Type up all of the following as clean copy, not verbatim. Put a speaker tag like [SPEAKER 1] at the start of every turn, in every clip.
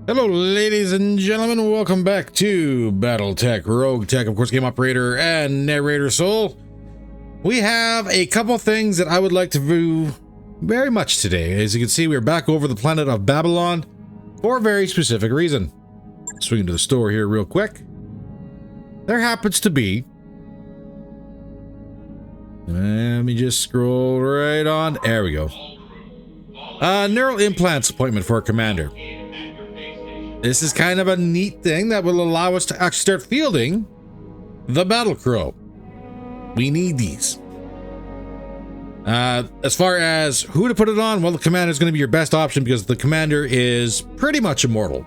[SPEAKER 1] Hello, ladies and gentlemen. Welcome back to BattleTech, RogueTech, of course, game operator and narrator Soul. We have a couple things that I would like to do very much today. As you can see, we're back over the planet of Babylon for a very specific reason. Swing into the store here real quick. There happens to be... Let me just scroll right on. There we go. A neural implants appointment for our commander. This is kind of a neat thing that will allow us to actually start fielding the battle crow. We need these. As far as who to put it on, well, the commander is going to be your best option because the commander is pretty much immortal.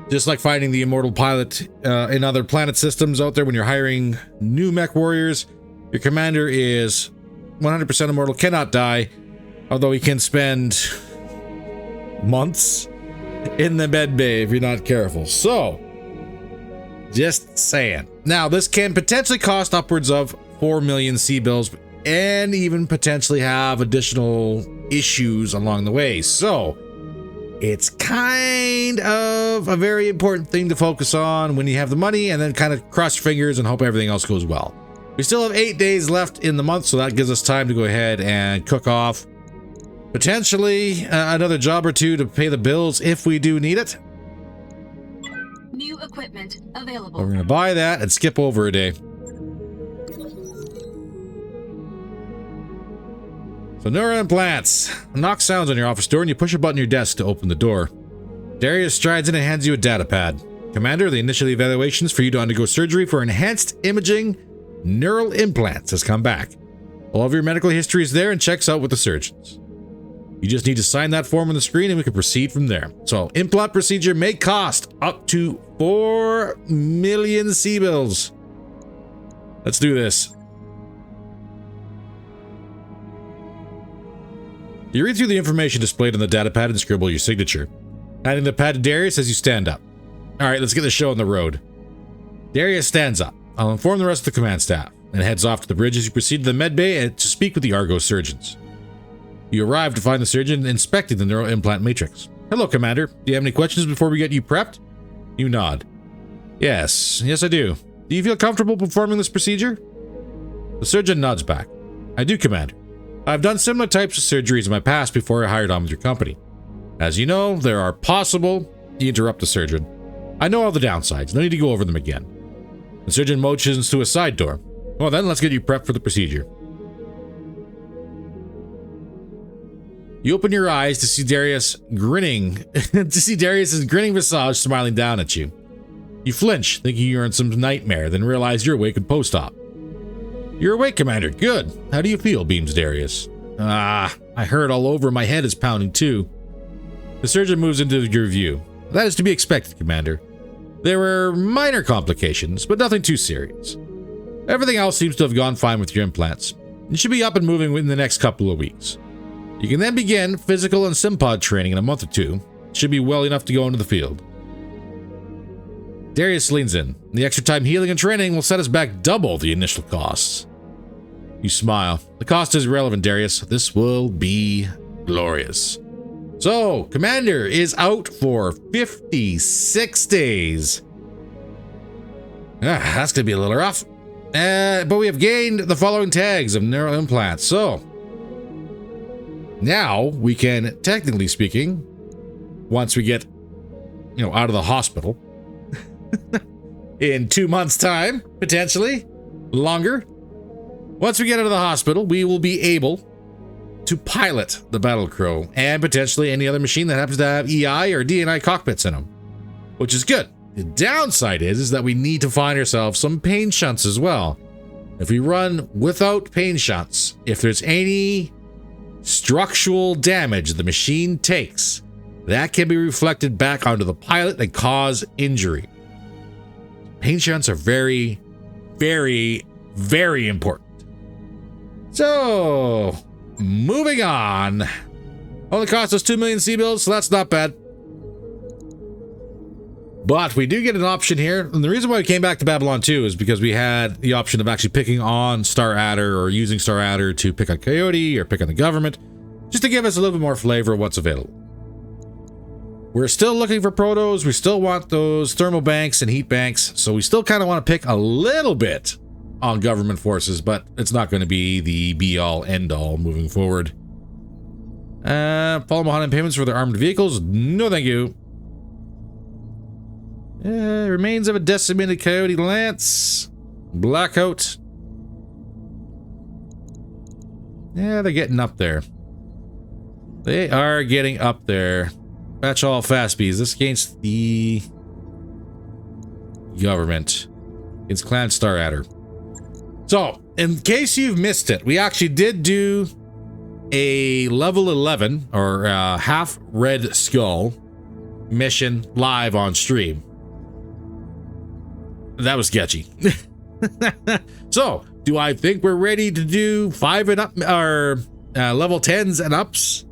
[SPEAKER 1] Just like finding the immortal pilot in other planet systems out there when you're hiring new mech warriors, your commander is 100% immortal, cannot die, although he can spend months in the med bay if you're not careful. So, just saying. Now, this can potentially cost upwards of 4 million C-bills and even potentially have additional issues along the way. So, it's kind of a very important thing to focus on when you have the money, and then kind of cross your fingers and hope everything else goes well. We still have 8 days left in the month, so that gives us time to go ahead and cook off potentially another job or two to pay the bills if we do need it.
[SPEAKER 2] New equipment available.
[SPEAKER 1] We're going to buy that and skip over a day. So, neural implants. Knock sounds on your office door and you push a button on your desk to open the door. Darius strides in and hands you a data pad. Commander, the initial evaluations for you to undergo surgery for enhanced imaging neural implants has come back. All of your medical history is there and checks out with the surgeons. You just need to sign that form on the screen and we can proceed from there. So, implant procedure may cost up to 4 million C-bills. Let's do this. You read through the information displayed on the data pad and scribble your signature. Handing the pad to Darius as you stand up. Alright, let's get the show on the road. Darius stands up. I'll inform the rest of the command staff and heads off to the bridge as you proceed to the med bay to speak with the Argo surgeons. You arrive to find the surgeon inspecting the neural implant matrix. Hello, Commander. Do you have any questions before we get you prepped? You nod. Yes I do. Do you feel comfortable performing this procedure? The surgeon nods back. I do, Commander. I've done similar types of surgeries in my past before I hired on with your company. As you know, there are possible... You interrupt the surgeon. I know all the downsides. No need to go over them again. The surgeon motions to a side door. Well then, let's get you prepped for the procedure. You open your eyes to see Darius grinning, Darius's grinning visage smiling down at you. You flinch, thinking you're in some nightmare, then realize you're awake at post-op. You're awake, Commander. Good. How do you feel? Beams Darius. I heard all over. My head is pounding too. The surgeon moves into your view. That is to be expected, Commander. There were minor complications, but nothing too serious. Everything else seems to have gone fine with your implants. You should be up and moving within the next couple of weeks. You can then begin physical and simpod training in a month or two. Should be well enough to go into the field. Darius leans in. The extra time healing and training will set us back double the initial costs. You smile. The cost is irrelevant, Darius. This will be glorious. So, Commander is out for 56 days. That's going to be a little rough. But we have gained the following tags of neural implants. So, now we can, technically speaking, once we get, out of the hospital, in 2 months' time, potentially, longer. Once we get out of the hospital, we will be able to pilot the Battle Crow and potentially any other machine that happens to have EI or DNI cockpits in them, which is good. The downside is that we need to find ourselves some pain shunts as well. If we run without pain shunts, if there's any structural damage the machine takes, that can be reflected back onto the pilot and cause injury. Pain shunts are very, very, very important. So, moving on. Only cost us 2 million C-bills, so that's not bad. But we do get an option here, and the reason why we came back to Babylon 2 is because we had the option of actually picking on Star Adder or using Star Adder to pick on Coyote or pick on the government, just to give us a little bit more flavor of what's available. We're still looking for protos. We still want those thermal banks and heat banks. So we still kind of want to pick a little bit on government forces, but it's not going to be the be-all, end-all moving forward. Fall behind in payments for their armored vehicles? No, thank you. Remains of a decimated Coyote Lance. Blackout. Yeah, they're getting up there. They are getting up there. Batch all fast bees. This against the government. Against Clan Star Adder. So, in case you've missed it, we actually did do a level 11 or half Red Skull mission live on stream. That was sketchy. So, do I think we're ready to do 5 and up, or level 10s and ups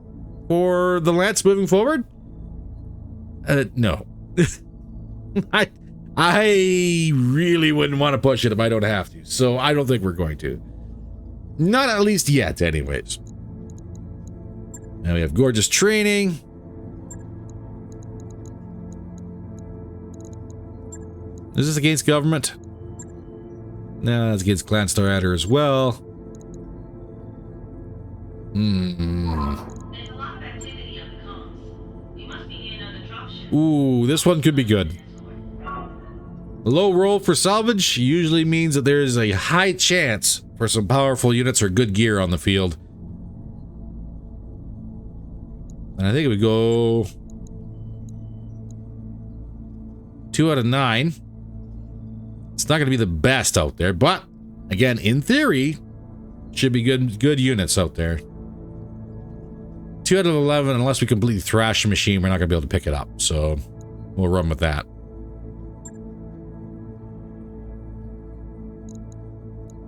[SPEAKER 1] for the Lance moving forward? No. I really wouldn't want to push it if I don't have to, so I don't think we're going to. Not at least yet, anyways. Now we have gorgeous training. Is this against government? No, that's against Clan Star Adder as well.
[SPEAKER 3] There's a lot of activity on the comms. We must be near another dropship.
[SPEAKER 1] Ooh, this one could be good. A low roll for salvage usually means that there is a high chance for some powerful units or good gear on the field. And I think it would go 2 out of 9. It's not going to be the best out there, but again, in theory, should be good units out there. 2 out of 11, unless we completely thrash the machine, we're not going to be able to pick it up. So we'll run with that.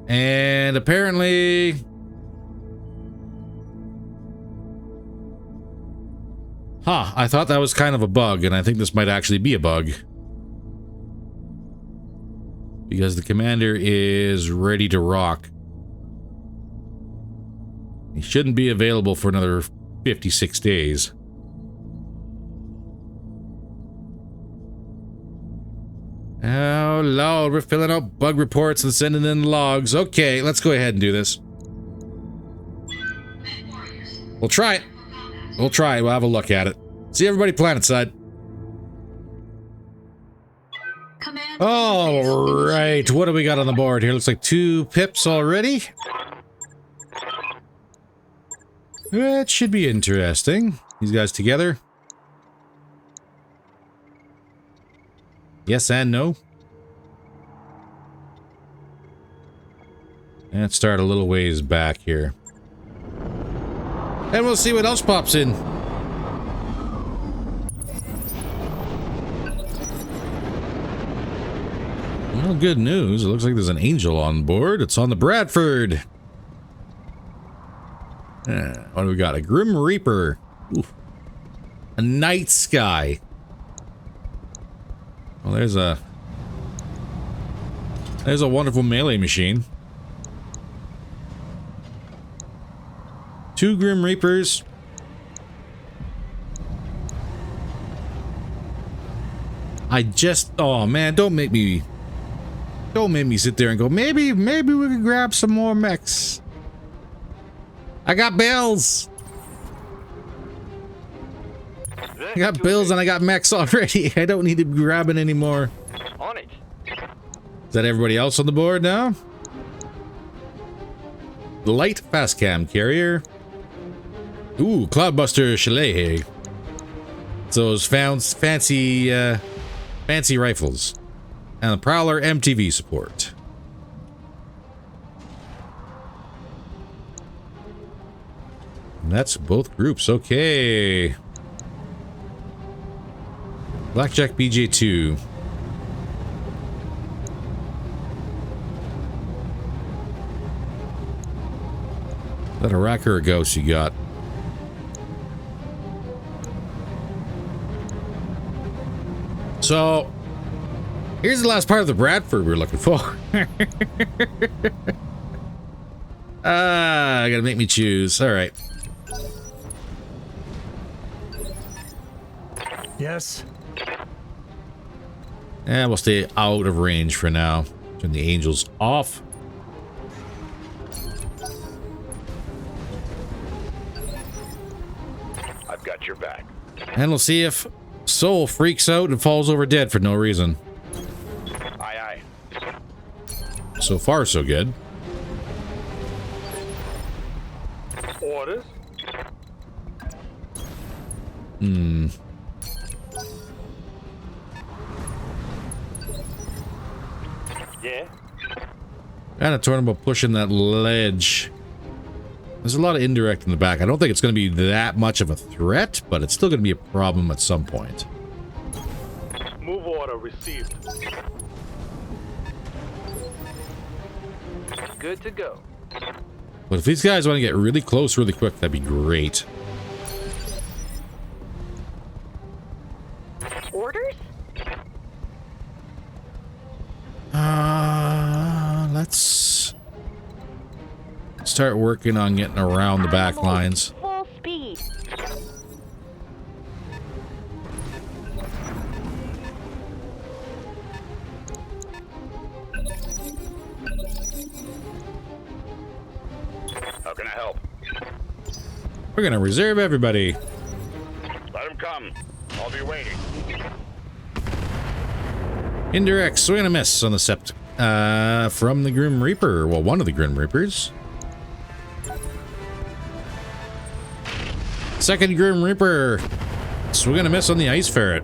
[SPEAKER 1] And apparently, I thought that was kind of a bug, and I think this might actually be a bug. Because the commander is ready to rock. He shouldn't be available for another 56 days. Oh, Lord, we're filling out bug reports and sending in logs. Okay, let's go ahead and do this. We'll try it. We'll try it. We'll have a look at it. See everybody planetside. All right, what do we got on the board here? Looks like 2 pips already. That should be interesting. These guys together. Yes and no. Let's start a little ways back here. And we'll see what else pops in. Well, good news. It looks like there's an angel on board. It's on the Bradford. What do we got? A Grim Reaper. Oof. A Night Sky. Well, there's a wonderful melee machine. 2 Grim Reapers. Oh man, don't make me sit there and go, maybe we can grab some more mechs. I got bills. I got bills and I got mechs already. I don't need to be grabbing anymore.
[SPEAKER 4] On it.
[SPEAKER 1] Is that everybody else on the board now? The light fast cam carrier. Ooh, Cloudbuster Chalet. Those fancy rifles. And the Prowler MTV support. And that's both groups. Okay. Blackjack BJ2. Is that a rack or a ghost you got? So, here's the last part of the Bradford we're looking for. Gotta make me choose. All right.
[SPEAKER 4] Yes.
[SPEAKER 1] And we'll stay out of range for now. Turn the angels off.
[SPEAKER 5] I've got your back.
[SPEAKER 1] And we'll see if Soul freaks out and falls over dead for no reason.
[SPEAKER 5] Aye, aye.
[SPEAKER 1] So far, so good.
[SPEAKER 5] Orders? Yeah?
[SPEAKER 1] Kind of torn about pushing that ledge. There's a lot of indirect in the back. I don't think it's going to be that much of a threat, but it's still going to be a problem at some point.
[SPEAKER 5] Move order received. Good to go.
[SPEAKER 1] But if these guys want to get really close really quick, that'd be great.
[SPEAKER 6] Orders?
[SPEAKER 1] Let's start working on getting around the back lines.
[SPEAKER 6] Full speed.
[SPEAKER 5] How can I help?
[SPEAKER 1] We're going to reserve everybody.
[SPEAKER 5] Let him come. I'll be waiting.
[SPEAKER 1] Indirect swing and a miss on the sept. From the Grim Reaper. Well, one of the Grim Reapers. Second Grim Reaper. Swing and a miss on the Ice Ferret.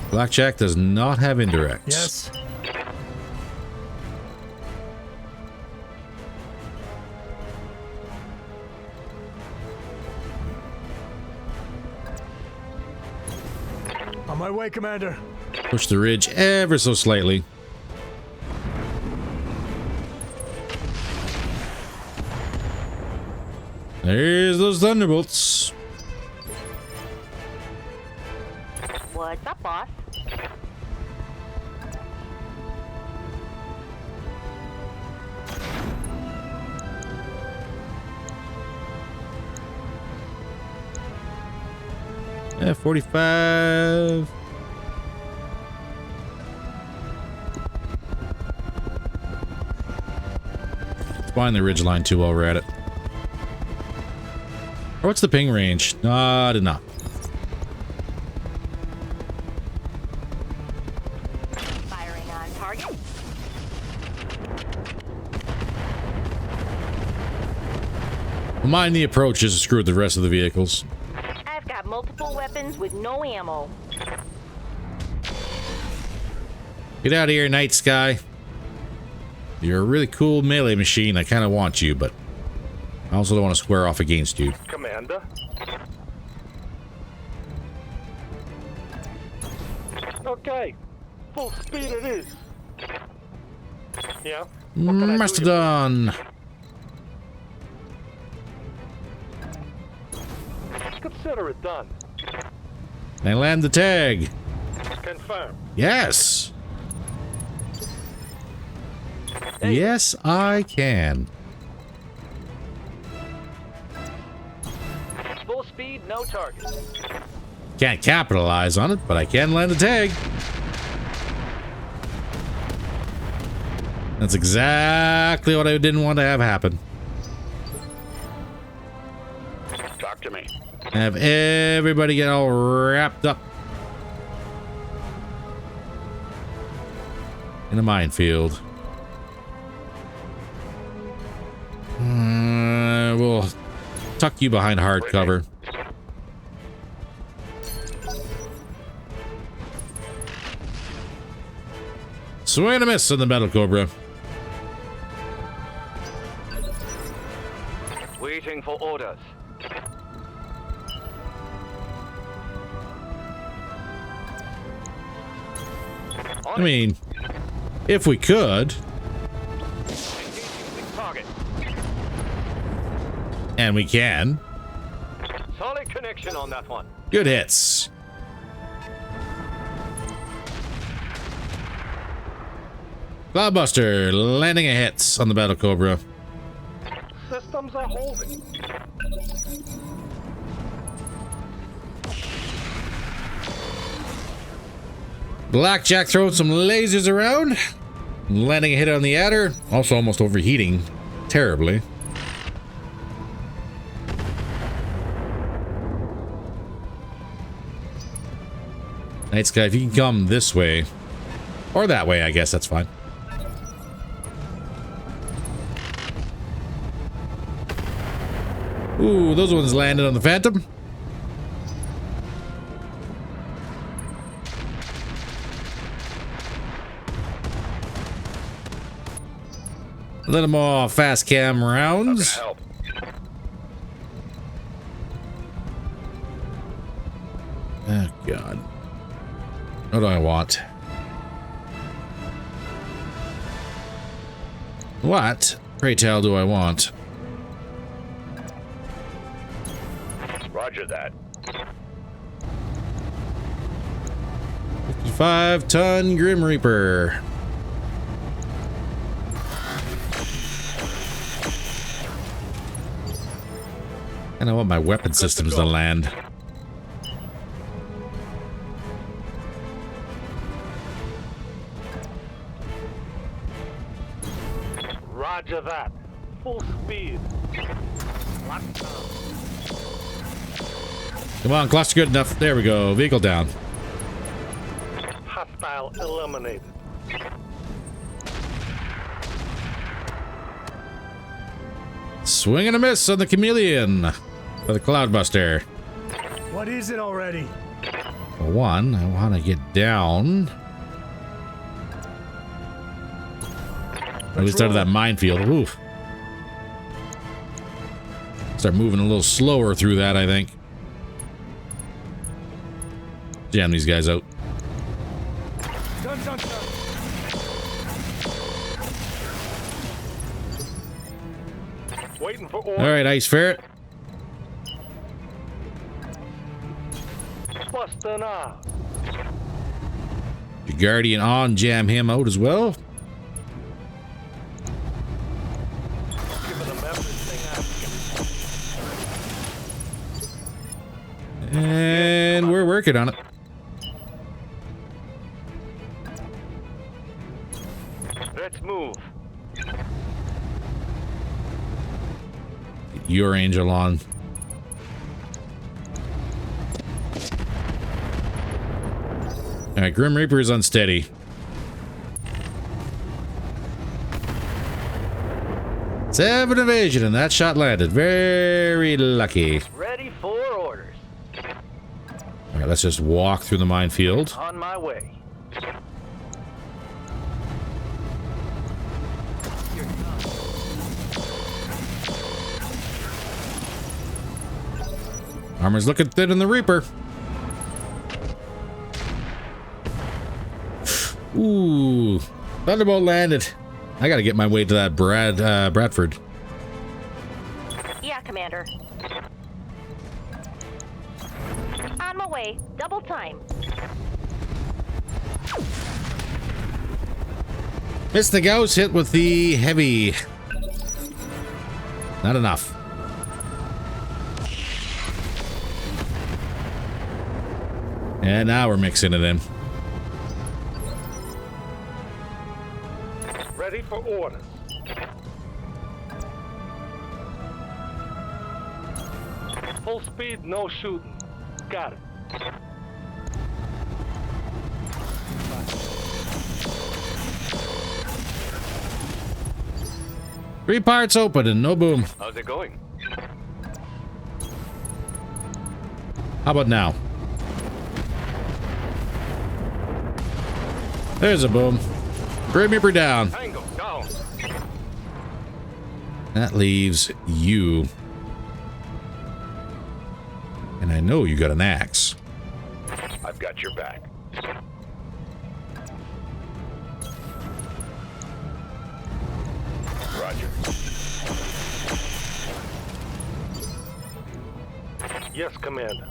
[SPEAKER 1] Blackjack does not have indirects.
[SPEAKER 4] Yes. On my way, Commander.
[SPEAKER 1] Push the ridge ever so slightly. There's those thunderbolts.
[SPEAKER 6] What's up, boss?
[SPEAKER 1] Yeah, 45. Let's bind the ridge line too while we're at it. Or what's the ping range? Not enough.
[SPEAKER 6] Firing on target.
[SPEAKER 1] Mind the approaches to screw with the rest of the vehicles.
[SPEAKER 6] I've got multiple weapons with no ammo.
[SPEAKER 1] Get out of here, Night Sky. You're a really cool melee machine. I kind of want you, but I also don't want to square off against you.
[SPEAKER 5] Commander? Okay. Full speed it is. Yeah?
[SPEAKER 1] Mastodon.
[SPEAKER 5] Consider it done.
[SPEAKER 1] I land the tag.
[SPEAKER 5] Confirm.
[SPEAKER 1] Yes. Yes, I can.
[SPEAKER 5] Full speed, no target.
[SPEAKER 1] Can't capitalize on it, but I can land the tag. That's exactly what I didn't want to have happen.
[SPEAKER 5] Talk to me.
[SPEAKER 1] Have everybody get all wrapped up in a minefield. We'll tuck you behind hard cover. Swing and a miss on the Battle Cobra.
[SPEAKER 5] Waiting for orders.
[SPEAKER 1] I mean, if we could.
[SPEAKER 5] Target.
[SPEAKER 1] And we can.
[SPEAKER 5] Solid connection on that one.
[SPEAKER 1] Good hits. Cloudbuster landing a hits on the Battle Cobra.
[SPEAKER 5] System systems are holding.
[SPEAKER 1] Blackjack throwing some lasers around. Landing a hit on the adder. Also almost overheating terribly. Night Sky, if you can come this way. Or that way, I guess that's fine. Ooh, those ones landed on the Phantom. A little more fast cam rounds.
[SPEAKER 5] Help.
[SPEAKER 1] Oh, God. What do I want? What, pray tell, do I want?
[SPEAKER 5] Roger that.
[SPEAKER 1] 55-ton Grim Reaper. And I want my weapon systems to land.
[SPEAKER 5] Roger that. Full speed.
[SPEAKER 1] Come on, cluster good enough. There we go. Vehicle down.
[SPEAKER 5] Hostile eliminated.
[SPEAKER 1] Swing and a miss on the Chameleon. For the Cloudbuster.
[SPEAKER 4] What is it already?
[SPEAKER 1] For one, I want to get down. At least out of that minefield. Oof. Start moving a little slower through that, I think. Jam these guys out.
[SPEAKER 4] Dun, dun, dun.
[SPEAKER 5] Waiting for orders.
[SPEAKER 1] All right, Ice Ferret.
[SPEAKER 5] Busting out.
[SPEAKER 1] Your Guardian on, jam him out as well.
[SPEAKER 5] Giving them everything I
[SPEAKER 1] And we're working on it.
[SPEAKER 5] can. Let's move.
[SPEAKER 1] Your Angel on. All right, Grim Reaper is unsteady. Seven evasion, and that shot landed. Very lucky.
[SPEAKER 5] Ready for orders.
[SPEAKER 1] All right, let's just walk through the minefield.
[SPEAKER 5] On my way.
[SPEAKER 1] Armor's looking thin in the Reaper. Ooh, Thunderbolt landed. I gotta get my way to that Bradford.
[SPEAKER 6] Yeah, Commander. On my way. Double time.
[SPEAKER 1] Missed the Gauss, hit with the heavy. Not enough. And now we're mixing it in.
[SPEAKER 5] Ready for orders. Full speed, no shooting. Got it.
[SPEAKER 1] Three parts open and no boom.
[SPEAKER 5] How's it going?
[SPEAKER 1] How about now? There's a boom. Grim Reaper down.
[SPEAKER 5] Tango, down.
[SPEAKER 1] That leaves you. And I know you got an axe.
[SPEAKER 5] I've got your back. Roger. Yes, Commander.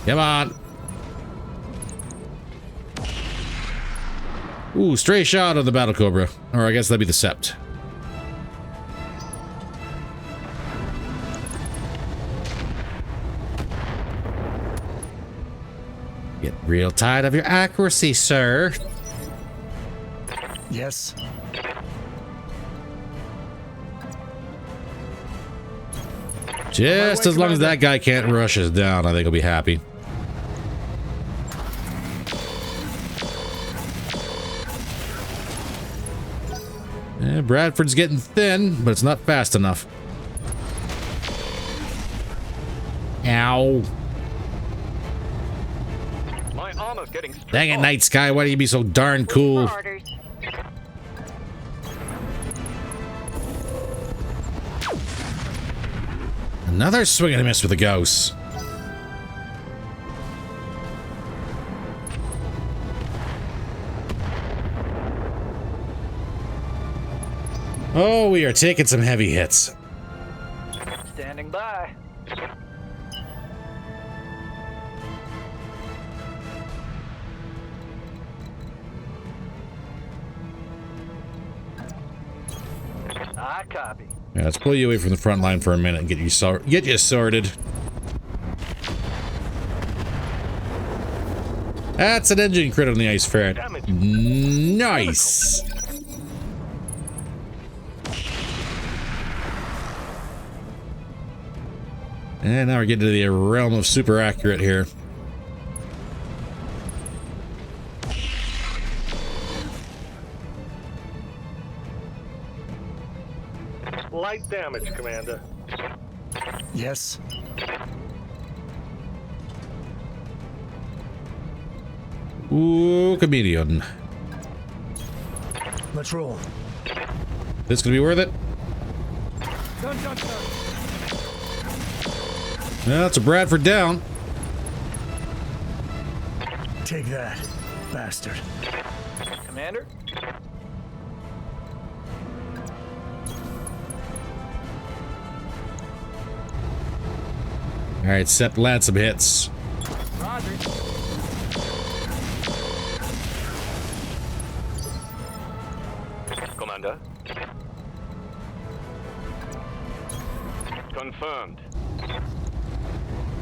[SPEAKER 1] Come on. Ooh, stray shot on the Battle Cobra. Or I guess that'd be the Sept. Get real tired of your accuracy, sir.
[SPEAKER 4] Yes.
[SPEAKER 1] Just as long as that guy can't rush us down, I think he'll be happy. Yeah, Bradford's getting thin, but it's not fast enough. Ow.
[SPEAKER 5] My armor's getting stripped
[SPEAKER 1] Dang it,
[SPEAKER 5] off.
[SPEAKER 1] Night Sky, why do you be so darn cool?
[SPEAKER 6] For orders.
[SPEAKER 1] Another swing and a miss with the ghost. Oh, we are taking some heavy hits.
[SPEAKER 5] Standing by. I copy.
[SPEAKER 1] Yeah, let's pull you away from the front line for a minute and get you sorted. That's an engine crit on the ice ferret.
[SPEAKER 5] Damage.
[SPEAKER 1] Nice. And now we're getting to the realm of super accurate here.
[SPEAKER 5] Light damage, Commander.
[SPEAKER 4] Yes.
[SPEAKER 1] Ooh, comedian.
[SPEAKER 4] Let's roll.
[SPEAKER 1] This gonna be worth it?
[SPEAKER 4] Done, done, done.
[SPEAKER 1] Well, it's a Bradford down.
[SPEAKER 4] Take that, bastard.
[SPEAKER 5] Commander?
[SPEAKER 1] All right, Sept land some hits.
[SPEAKER 5] Roger. Commander. Confirmed.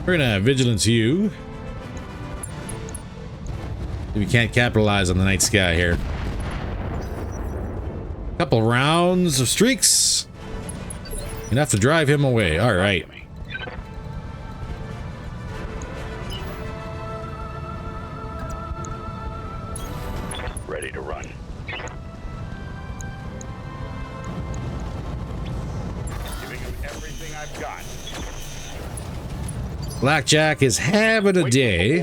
[SPEAKER 1] We're gonna vigilance you. We can't capitalize on the night sky here. Couple rounds of streaks. Enough to drive him away. All right.
[SPEAKER 5] Ready to run. Giving him everything I've got.
[SPEAKER 1] Blackjack is having a day.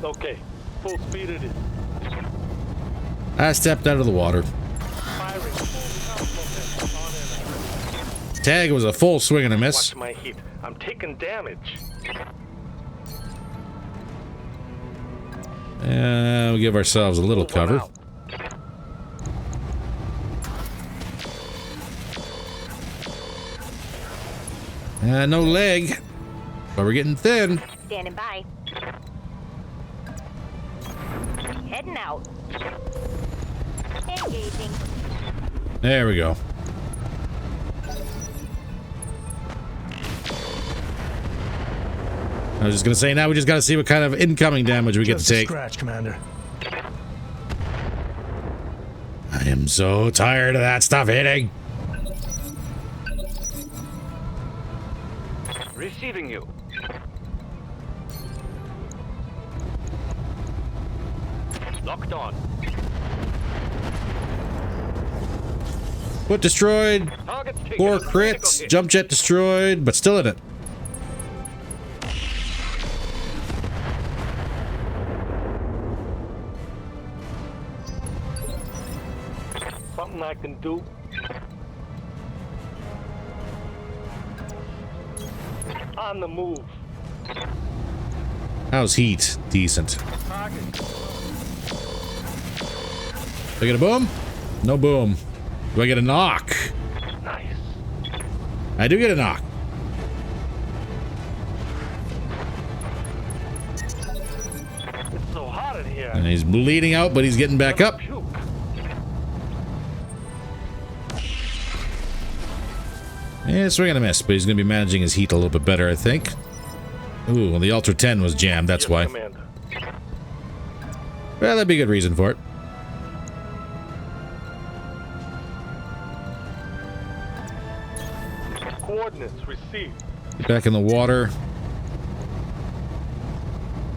[SPEAKER 5] Okay, full speed it is.
[SPEAKER 1] I stepped out of the water.
[SPEAKER 5] Firing full on
[SPEAKER 1] Tag was a full swing and a miss.
[SPEAKER 5] Watch my heat. I'm taking damage.
[SPEAKER 1] We'll give ourselves a little
[SPEAKER 5] Move on
[SPEAKER 1] cover.
[SPEAKER 5] out.
[SPEAKER 1] No leg, but we're getting thin.
[SPEAKER 6] Standing by. Heading out. Engaging.
[SPEAKER 1] There we go. I was just gonna say, now we just gotta see what kind of incoming damage we get to
[SPEAKER 4] Just a
[SPEAKER 1] take.
[SPEAKER 4] scratch, Commander.
[SPEAKER 1] I am so tired of that stuff hitting.
[SPEAKER 5] Receiving you. Locked on.
[SPEAKER 1] Foot destroyed,
[SPEAKER 5] Target's taken.
[SPEAKER 1] 4
[SPEAKER 5] Critical
[SPEAKER 1] crits,
[SPEAKER 5] hit.
[SPEAKER 1] jump jet destroyed, but still in it.
[SPEAKER 5] Something I can do. On the move.
[SPEAKER 1] How's heat? Decent.
[SPEAKER 5] Target.
[SPEAKER 1] Do I get a boom? No boom. Do I get a knock?
[SPEAKER 5] Nice.
[SPEAKER 1] I do get a knock.
[SPEAKER 5] So hot in here.
[SPEAKER 1] And he's bleeding out, but he's getting back up.
[SPEAKER 5] Puke.
[SPEAKER 1] Yeah, swing and a miss, but he's going to be managing his heat a little bit better, I think. Ooh, well, the Ultra 10 was jammed, that's
[SPEAKER 5] Yes,
[SPEAKER 1] why.
[SPEAKER 5] Commander.
[SPEAKER 1] Well, that'd be a good reason for it.
[SPEAKER 5] Coordinates received.
[SPEAKER 1] Back in the water.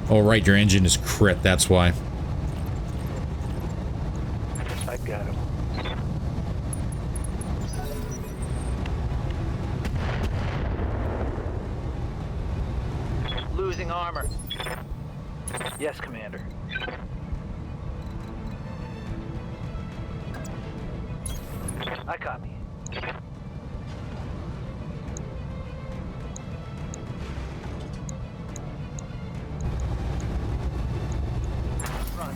[SPEAKER 1] Oh, right, your engine is crit, that's why.
[SPEAKER 5] I got him.
[SPEAKER 7] Losing armor. Yes, Commander. I copy. Run.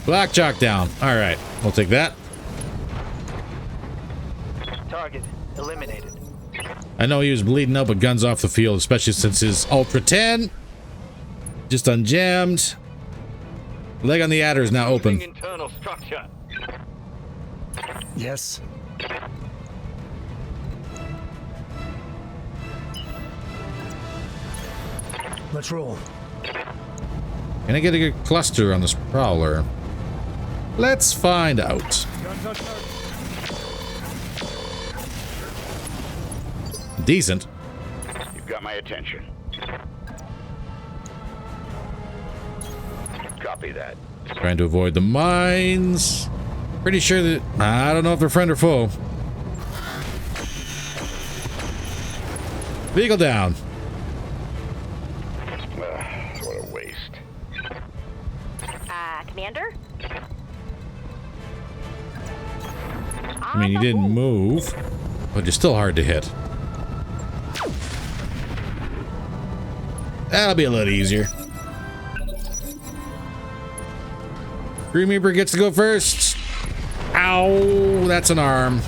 [SPEAKER 1] Black chalk down. All right, we'll take that.
[SPEAKER 7] Target eliminated.
[SPEAKER 1] I know he was bleeding out, but guns off the field, especially since his Ultra 10 just unjammed. Leg on the adder is now open.
[SPEAKER 5] Internal structure.
[SPEAKER 4] Yes. Let's roll.
[SPEAKER 1] Can I get a good cluster on this prowler? Let's find out. Decent.
[SPEAKER 8] You've got my attention. Copy that.
[SPEAKER 1] Trying to avoid the mines. Pretty sure that... I don't know if they're friend or foe. Vehicle down.
[SPEAKER 8] What a waste.
[SPEAKER 6] Commander?
[SPEAKER 1] I mean, you didn't move, but you're still hard to hit. That'll be a little easier. Grim Reaper gets to go first. Ow, that's an arm.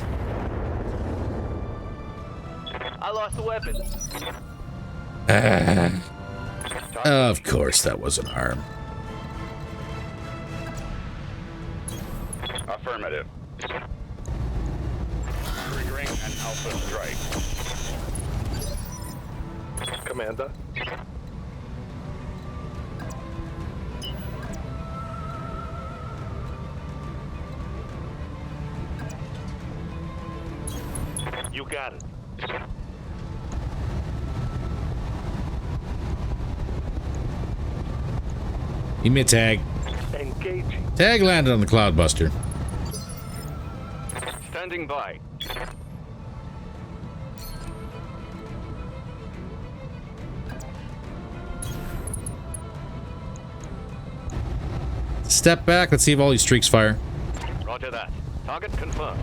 [SPEAKER 7] I lost the weapon.
[SPEAKER 1] Of course, that was an arm.
[SPEAKER 8] Affirmative. Triggering an alpha strike.
[SPEAKER 5] Commander. You got it.
[SPEAKER 1] Give me a tag.
[SPEAKER 5] Engaging.
[SPEAKER 1] Tag landed on the Cloudbuster.
[SPEAKER 5] Standing by.
[SPEAKER 1] Step back. Let's see if all these streaks fire.
[SPEAKER 5] Roger that. Target confirmed.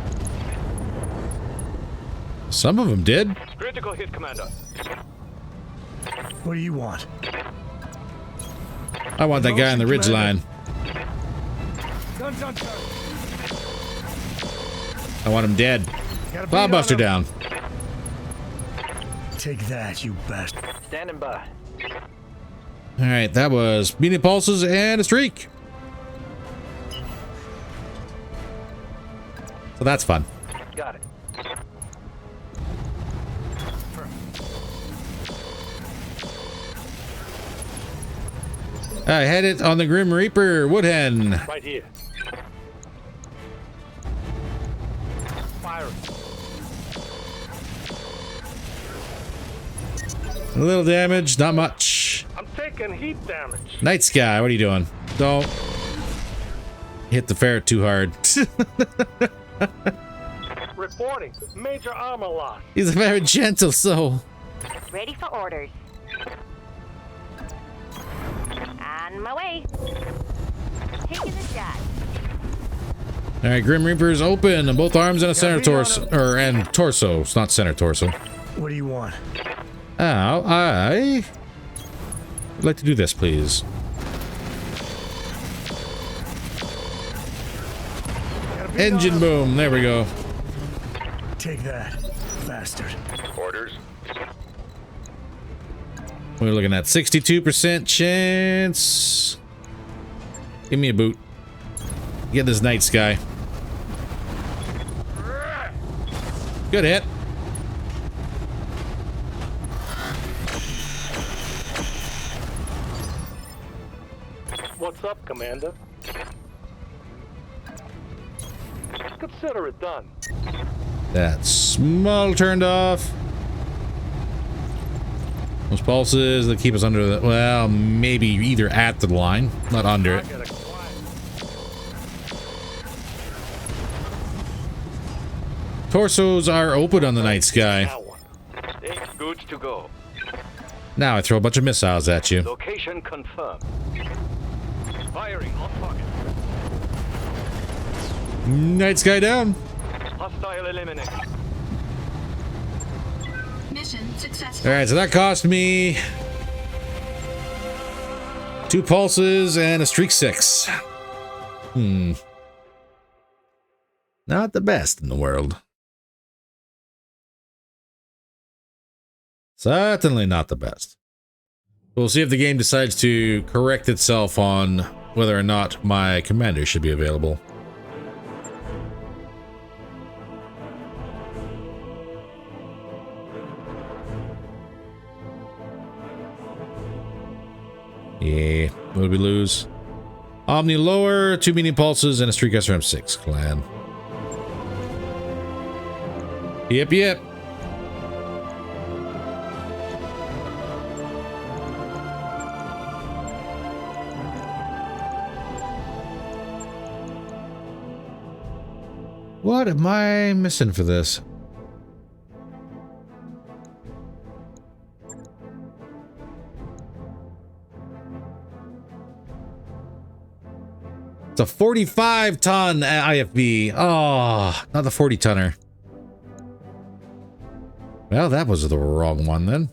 [SPEAKER 1] Some of them did.
[SPEAKER 5] Critical hit, Commander.
[SPEAKER 4] What do you want?
[SPEAKER 1] I want that guy on the ridge line.
[SPEAKER 4] Guns on target.
[SPEAKER 1] I want him dead.
[SPEAKER 4] Gotta beat on
[SPEAKER 1] Cloudbuster
[SPEAKER 4] him.
[SPEAKER 1] down.
[SPEAKER 4] Take that, you bastard.
[SPEAKER 7] Standing by.
[SPEAKER 1] All right, that was medium pulses and a streak. So that's fun.
[SPEAKER 7] Got it.
[SPEAKER 1] I had it on the Grim Reaper Woodhen.
[SPEAKER 5] Right here. Fire.
[SPEAKER 1] A little damage, not much.
[SPEAKER 5] I'm taking heat damage.
[SPEAKER 1] Night Sky, what are you doing? Don't hit the ferret too hard.
[SPEAKER 5] Reporting. Major armor loss.
[SPEAKER 1] He's a very gentle soul.
[SPEAKER 6] Ready for orders. On my way. Taking the shot.
[SPEAKER 1] All right, Grim Reaper's open, and both arms and a center torso, and torso. It's not center torso.
[SPEAKER 4] What do you want?
[SPEAKER 1] Ow, I would like to do this, please.
[SPEAKER 4] Gotta beat
[SPEAKER 1] Engine
[SPEAKER 4] on him.
[SPEAKER 1] boom. There we go.
[SPEAKER 4] Take that, bastard.
[SPEAKER 8] Orders.
[SPEAKER 1] We're looking at 62% chance. Give me a boot. Get this night sky. Good hit.
[SPEAKER 5] What's up, Commander? Consider it done.
[SPEAKER 1] That small turned off. Those pulses that keep us under the, well, maybe either at the line, not under it. Torsos are open on the night sky.
[SPEAKER 5] Good to go.
[SPEAKER 1] Now I throw a bunch of missiles at you.
[SPEAKER 5] Location confirmed. Firing on target.
[SPEAKER 1] Night sky down.
[SPEAKER 5] Hostile eliminated.
[SPEAKER 2] Mission successful.
[SPEAKER 1] All right, so that cost me 2 pulses and a streak 6. Not the best in the world. Certainly not the best. We'll see if the game decides to correct itself on whether or not my commander should be available. Yeah, what did we lose? Omni lower, 2 medium pulses, and a streak SRM6 clan. Yep. What am I missing for this? It's a 45-ton IFV. Oh, not the 40-tonner. Well, that was the wrong one then.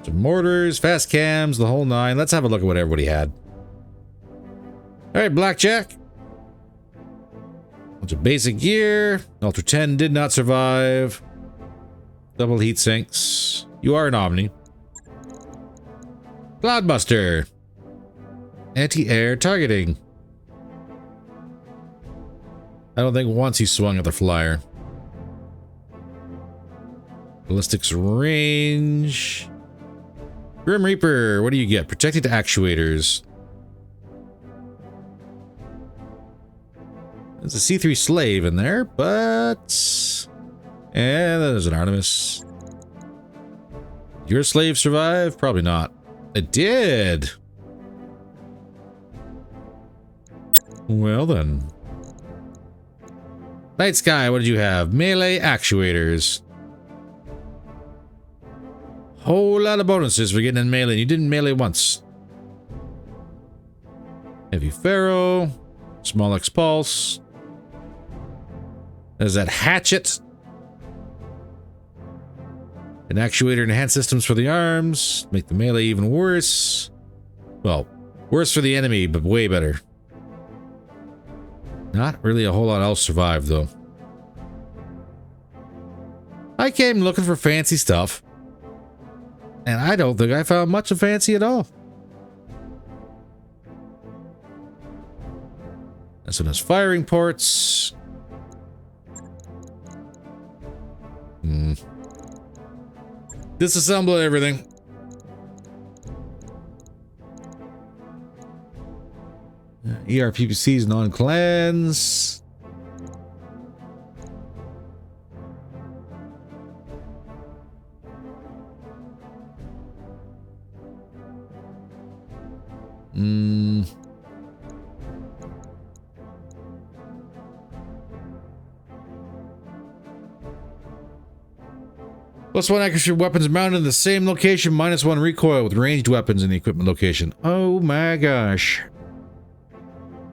[SPEAKER 1] Some mortars, fast cams, the whole 9. Let's have a look at what everybody had. All right, Blackjack. Bunch of basic gear. Ultra 10 did not survive. Double heat sinks. You are an Omni. Cloudbuster. Anti-air targeting. I don't think once he swung at the flyer. Ballistics range. Grim Reaper, what do you get? Protected actuators. There's a C3 slave in there, but... And there's an Artemis. Did your slave survive? Probably not. It did. Well then. Night Sky, what did you have? Melee actuators. Whole lot of bonuses for getting in melee. You didn't melee once. Heavy Pharaoh. Small X Pulse. There's that hatchet. An actuator and enhanced systems for the arms. Make the melee even worse. Well, worse for the enemy, but way better. Not really a whole lot else survived, though. I came looking for fancy stuff. And I don't think I found much of fancy at all. This one has firing ports. Disassemble everything. ERPPCs, non-clans. +1 accuracy weapons mounted in the same location, -1 recoil with ranged weapons in the equipment location. Oh my gosh.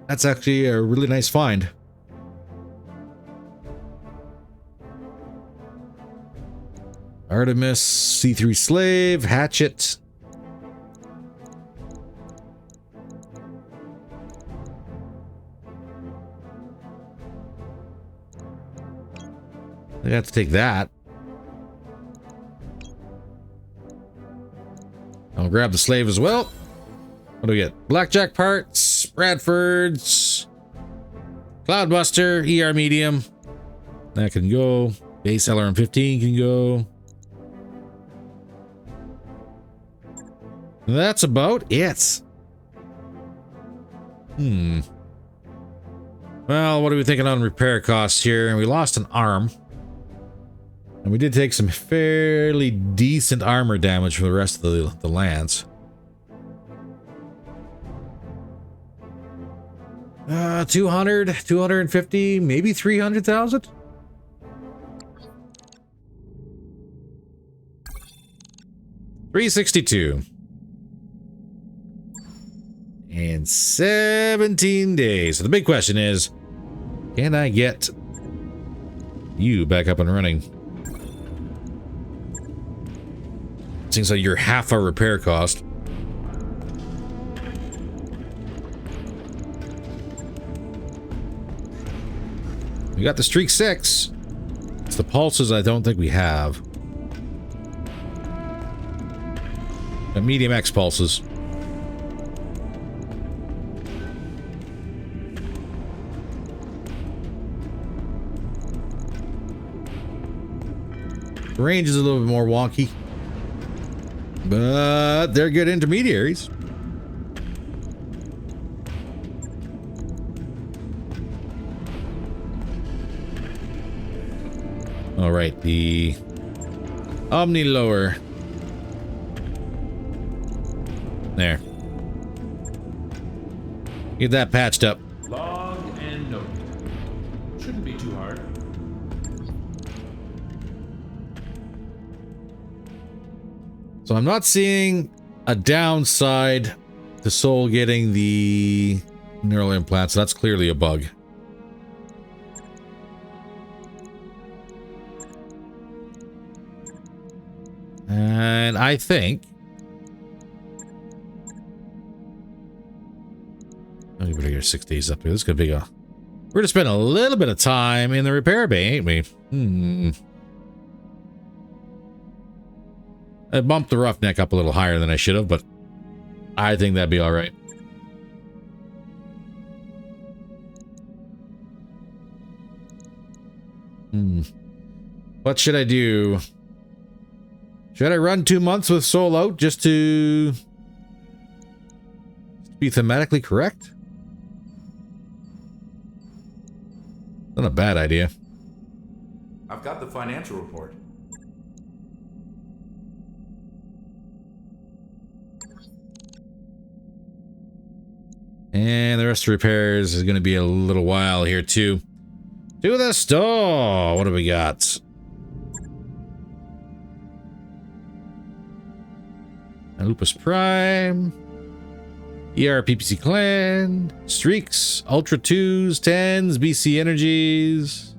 [SPEAKER 1] That's actually a really nice find. Artemis, C3 slave, hatchet. I have to take that. I'll grab the slave as well. What do we get? Blackjack parts, Bradford's, Cloudbuster, ER medium. That can go. Base LRM-15 can go. That's about it. Well, what are we thinking on repair costs here? We lost an arm. And we did take some fairly decent armor damage for the rest of the lance. 200, 250, maybe 300,000? $362. In 17 days. So the big question is, can I get you back up and running? Seems like you're half our repair cost. We got the Streak 6. It's the pulses I don't think we have. The medium X pulses. The range is a little bit more wonky, but they're good intermediaries. All right, the Omni lower. There. Get that patched up.
[SPEAKER 9] Log and note. Shouldn't be too hard.
[SPEAKER 1] So I'm not seeing a downside to Soul getting the neural implants. So that's clearly a bug. And I think we better get 6 days up here. This is gonna be a. We're gonna spend a little bit of time in the repair bay, ain't we? I bumped the roughneck up a little higher than I should have, but I think that'd be all right. What should I do? Should I run 2 months with Soul out just to be thematically correct? Not a bad idea.
[SPEAKER 9] I've got the financial report.
[SPEAKER 1] And the rest of repairs is going to be a little while here too. To the store! What do we got? Lupus Prime. ER PPC Clan. Streaks. Ultra 2s, 10s, BC Energies.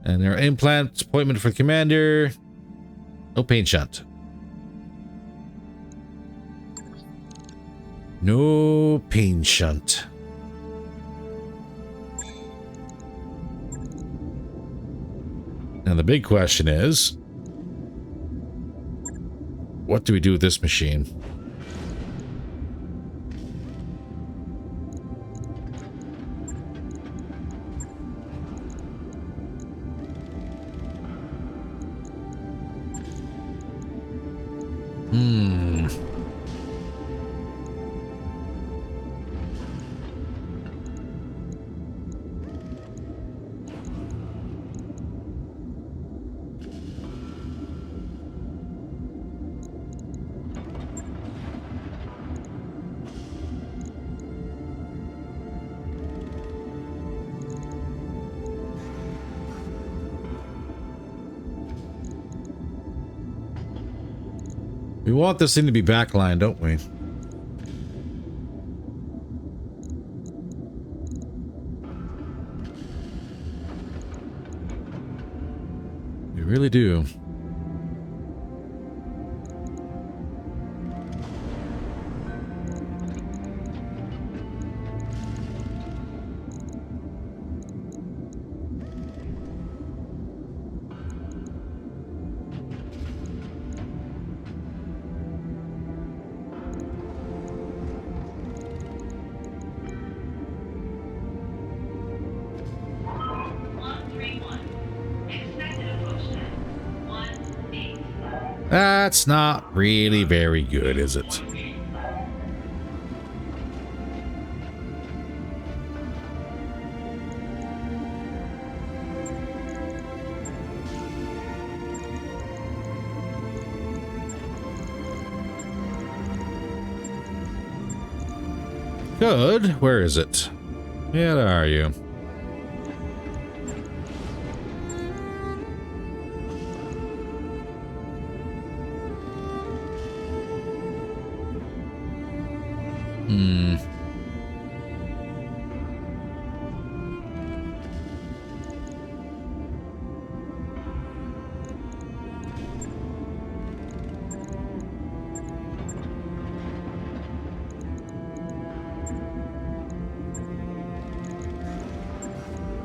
[SPEAKER 1] And their implant appointment for Commander. No paint shunt. No pain shunt. Now the big question is, what do we do with this machine? We want this thing to be backlined, don't we? We really do. That's not really very good, is it? Good. Where is it? Yeah, there are you.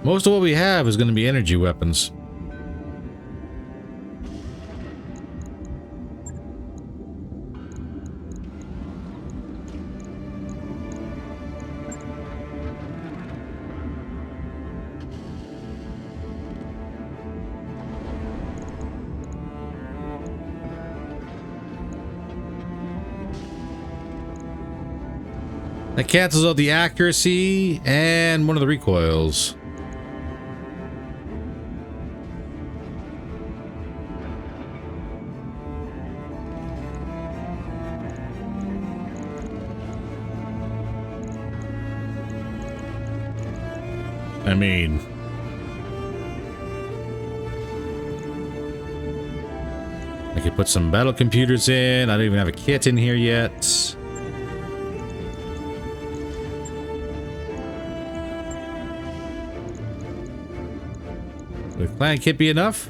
[SPEAKER 1] Most of what we have is going to be energy weapons. That cancels out the accuracy and one of the recoils. I mean, I could put some battle computers in. I don't even have a kit in here yet. Would a clan kit be enough?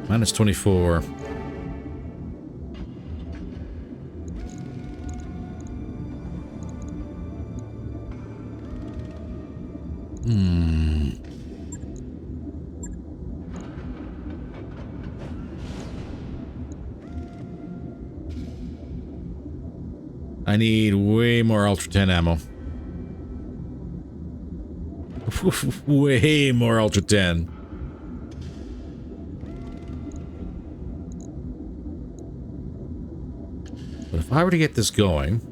[SPEAKER 1] Minus 24. I need way more Ultra 10 ammo. Way more Ultra 10. But if I were to get this going...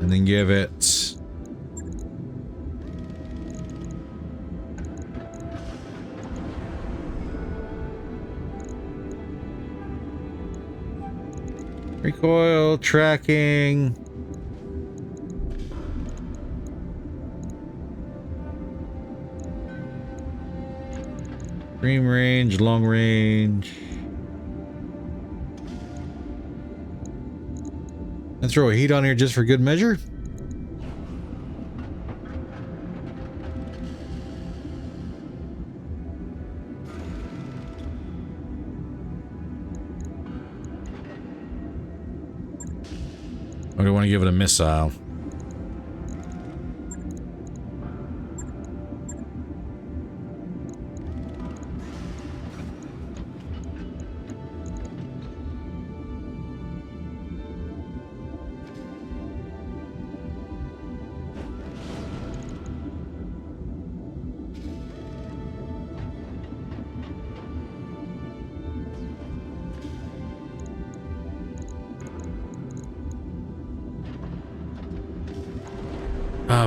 [SPEAKER 1] and then give it... recoil, tracking... extreme range, long range... and throw a heat on here just for good measure. Or do I want to give it a missile?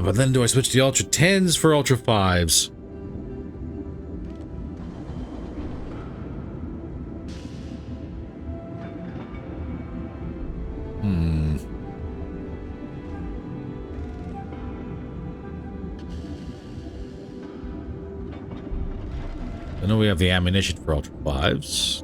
[SPEAKER 1] But then do I switch to the Ultra 10s for Ultra 5s? I know we have the ammunition for Ultra 5s.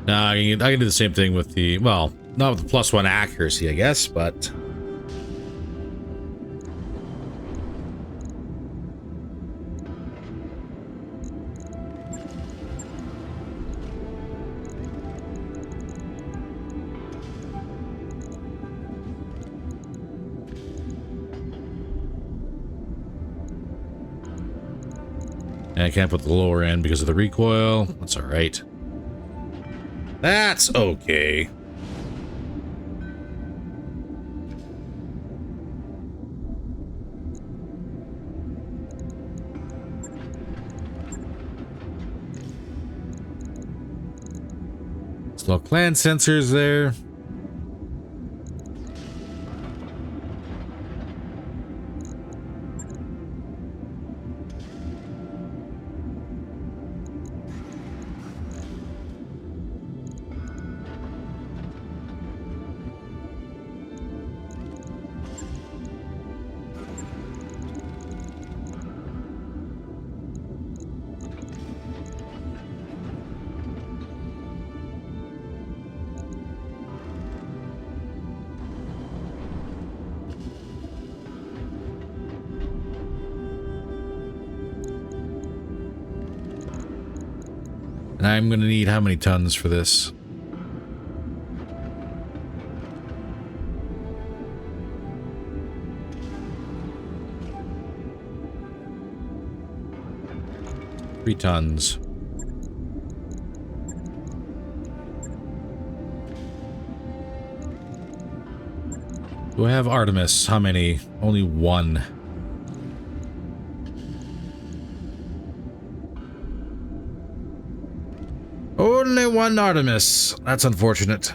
[SPEAKER 1] Nah, I can do the same thing with the, well, not with the +1 accuracy, I guess, but... I can't put the lower end because of the recoil. That's all right. That's okay. Still clan sensors there. And I'm going to need how many tons for this? Three tons. Do I have Artemis? How many? Only one. Only one Artemis. That's unfortunate.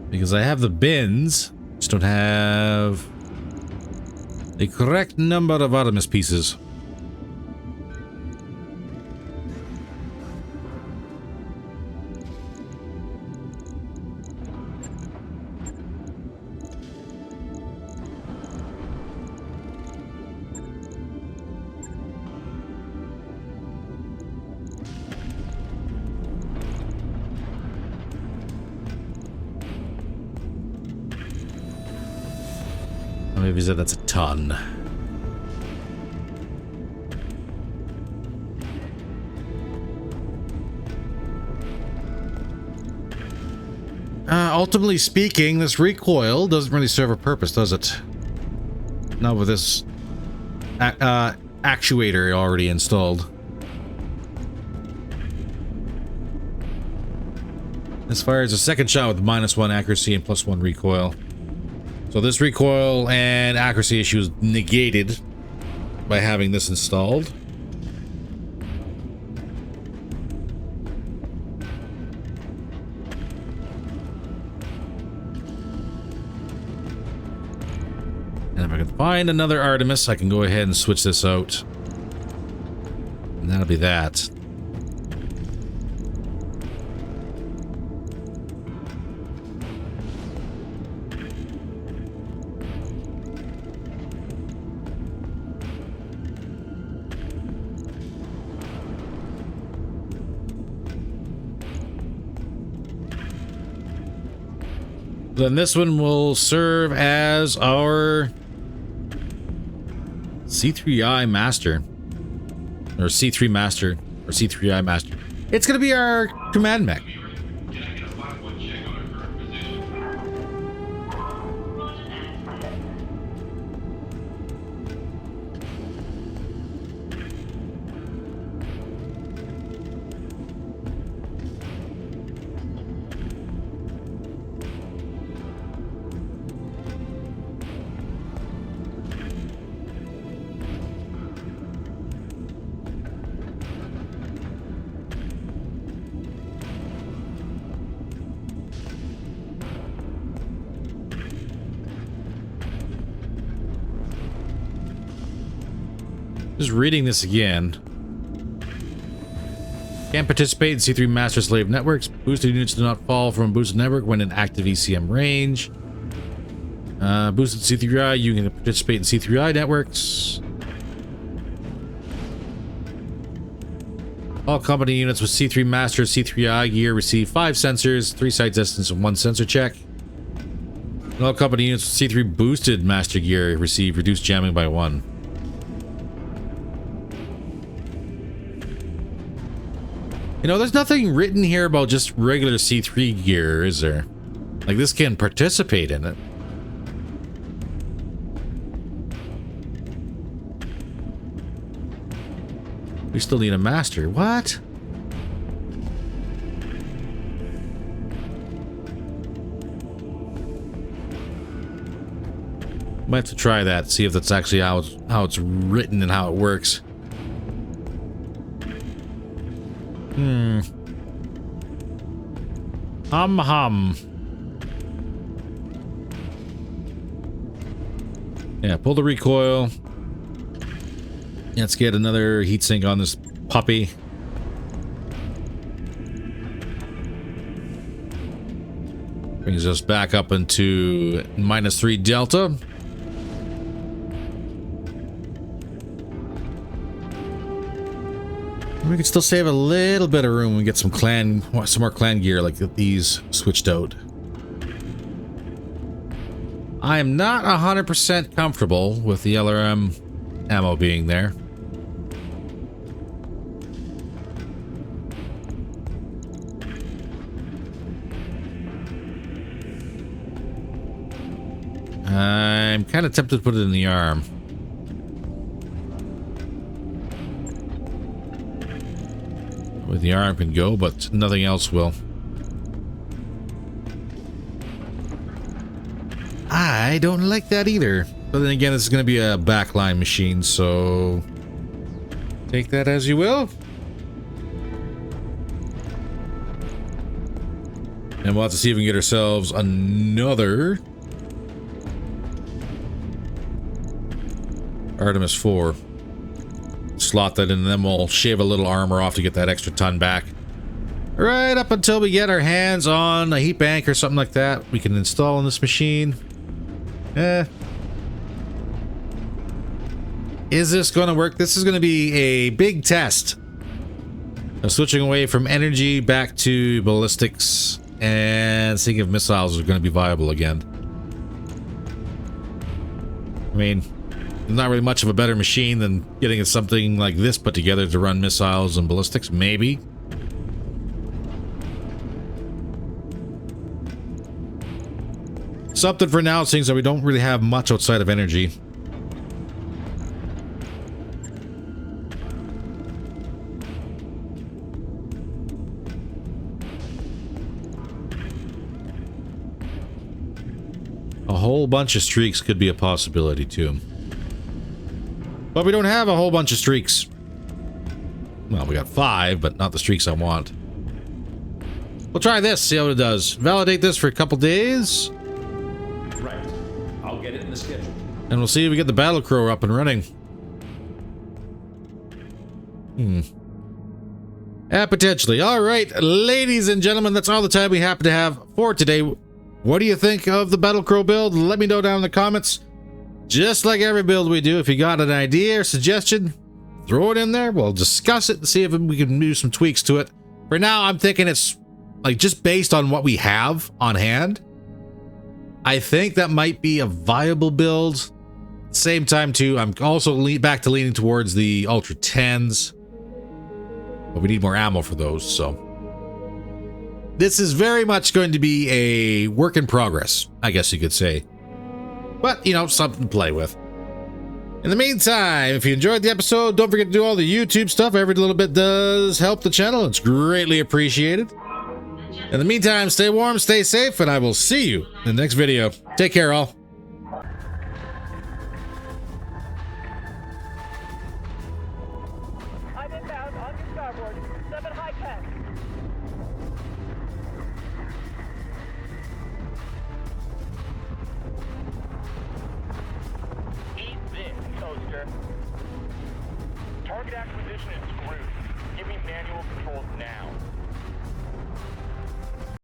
[SPEAKER 1] Because I have the bins, just don't have the correct number of Artemis pieces. Maybe said that's a ton. Ultimately speaking, this recoil doesn't really serve a purpose, does it? Not with this actuator already installed. As far as a second shot with -1 accuracy and +1 recoil. So this recoil and accuracy issue is negated by having this installed. And if I can find another Artemis, I can go ahead and switch this out. And that'll be that. Then this one will serve as our C3I master. Or C3 master. Or C3I master. It's going to be our command mech. Just reading this again. Can't participate in C3 master slave networks. Boosted units do not fall from a boosted network when in active ECM range. Boosted C3I, you can participate in C3I networks. All company units with C3 master C3I gear receive 5 sensors, 3 sight distance, and 1 sensor check. And all company units with C3 boosted master gear receive reduced jamming by 1. You know, there's nothing written here about just regular C3 gear, is there? Like, this can participate in it. We still need a master. What? Might have to try that, see if that's actually how it's written and how it works. Hum. Yeah, pull the recoil. Let's get another heatsink on this puppy. Brings us back up into -3 delta. We could still save a little bit of room when we get some more clan gear like these switched out. I am not 100% comfortable with the LRM ammo being there. I'm kind of tempted to put it in the arm. With the arm can go, but nothing else will. I don't like that either. But then again, this is going to be a backline machine, so take that as you will. And we'll have to see if we can get ourselves another Artemis 4. Slot that in, and then we'll shave a little armor off to get that extra ton back. Right up until we get our hands on a heat bank or something like that we can install on this machine. Is this going to work? This is going to be a big test of switching away from energy back to ballistics and seeing if missiles are going to be viable again. I mean, not really much of a better machine than getting something like this put together to run missiles and ballistics, maybe. Something for now, seeing that we don't really have much outside of energy. A whole bunch of streaks could be a possibility too. But we don't have a whole bunch of streaks. Well, we got 5, but not the streaks I want. We'll try this, see how it does. Validate this for a couple days.
[SPEAKER 9] Right. I'll get it in the schedule.
[SPEAKER 1] And we'll see if we get the battle crow up and running. Potentially. Alright, ladies and gentlemen, that's all the time we happen to have for today. What do you think of the battle crow build? Let me know down in the comments. Just like every build we do, if you got an idea or suggestion, throw it in there. We'll discuss it and see if we can do some tweaks to it. For now, I'm thinking it's like just based on what we have on hand. I think that might be a viable build. Same time too, I'm also back to leaning towards the Ultra 10s. But we need more ammo for those, so. This is very much going to be a work in progress, I guess you could say. But, you know, something to play with. In the meantime, if you enjoyed the episode, don't forget to do all the YouTube stuff. Every little bit does help the channel. It's greatly appreciated. In the meantime, stay warm, stay safe, and I will see you in the next video. Take care, all.
[SPEAKER 5] I'm inbound on your starboard. 7 high tech. Eat this, toaster. Target acquisition is screwed. Give me manual controls now.